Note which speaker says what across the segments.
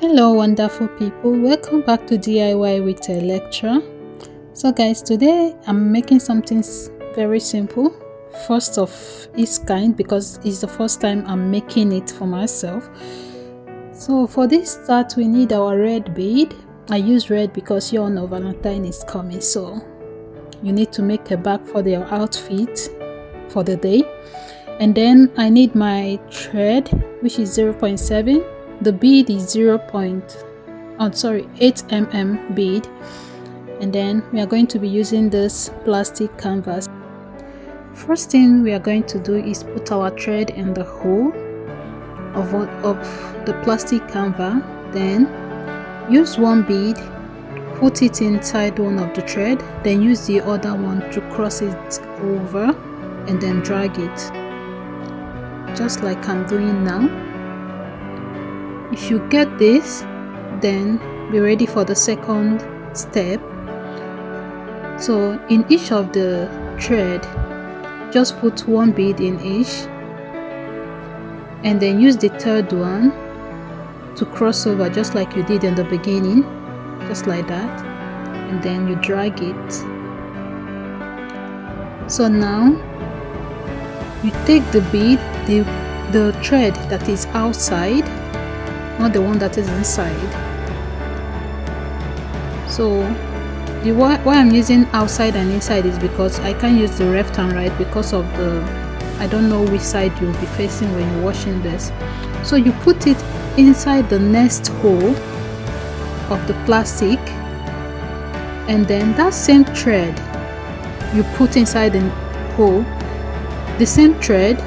Speaker 1: Hello wonderful people, welcome back to DIY with Electra. So guys, today I'm making something very simple, first of its kind, because it's the first time I'm making it for myself. So for this start we need our red bead. I use red because you all know Valentine is coming, so you need to make a bag for their outfit for the day. And then I need my thread, which is 0.7. The bead is 8 mm bead, and then we are going to be using this plastic canvas. First thing we are going to do is put our thread in the hole of the plastic canvas. Then use one bead, put it inside one of the thread, then use the other one to cross it over and then drag it, just like I'm doing now. If you get this, then be ready for the second step. So in each of the thread, just put one bead in each, and then use the third one to cross over just like you did in the beginning, just like that, and then you drag it. So now you take the bead, the thread that is outside, not the one that is inside. So why I'm using outside and inside is because I can't use the left and right because of I don't know which side you'll be facing when you're washing this. So you put it inside the next hole of the plastic, and then that same thread you put inside the hole, the same thread,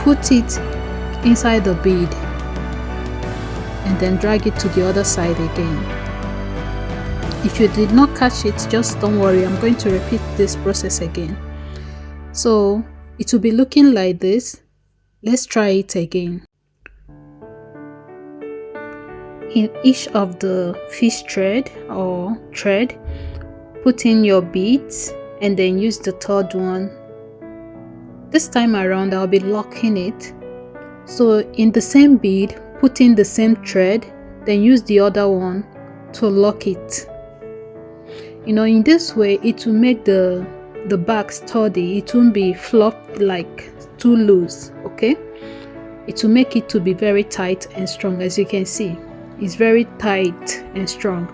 Speaker 1: put it inside the bead and then drag it to the other side again. If you did not catch it, just don't worry, I'm going to repeat this process again. So it will be looking like this. Let's try it again. In each of the fish thread or thread, put in your beads and then use the third one. This time around I'll be locking it. So in the same bead, put in the same thread, then use the other one to lock it. In this way it will make the bag sturdy. It won't be flopped like too loose. Okay, it will make it to be very tight and strong. As you can see, it's very tight and strong.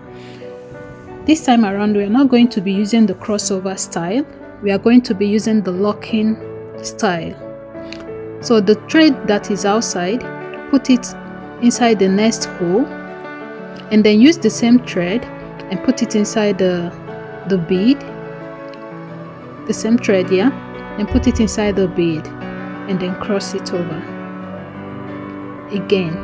Speaker 1: This time around we are not going to be using the crossover style, we are going to be using the locking style. So the thread that is outside, put it inside the next hole, and then use the same thread and put it inside the bead, the same thread here, and put it inside the bead and then cross it over again.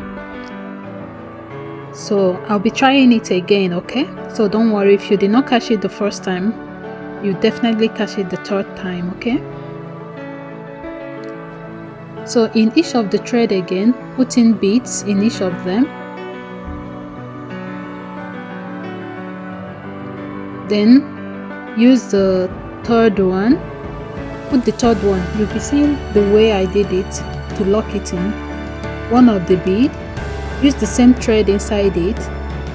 Speaker 1: So I'll be trying it again, okay? So don't worry, if you did not catch it the first time, you definitely catch it the third time, okay? So in each of the thread again, put in beads in each of them. Then use the third one. Put the third one. You'll be seeing the way I did it to lock it in. One of the bead. Use the same thread inside it.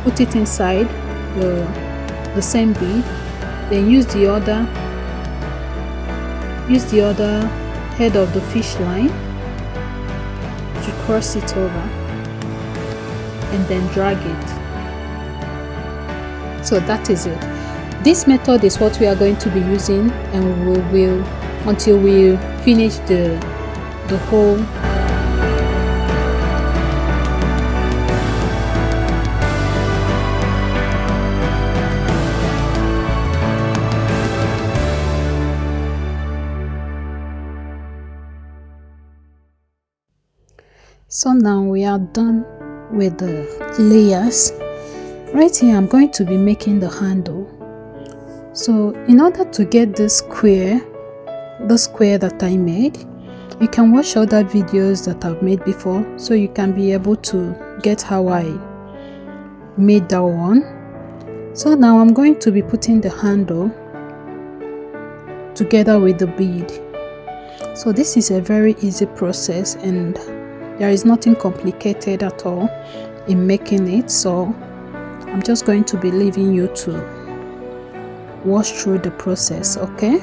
Speaker 1: Put it inside the same bead. Then use the other head of the fish line to cross it over and then drag it. So that is it. This method is what we are going to be using, and we will until we finish the whole. So now we are done with the layers. Right here I'm going to be making the handle. So in order to get the square that I made, you can watch other videos that I've made before, so you can be able to get how I made that one. So now I'm going to be putting the handle together with the bead. So this is a very easy process, and There is nothing complicated at all in making it, so I'm just going to be leaving you to watch through the process, okay?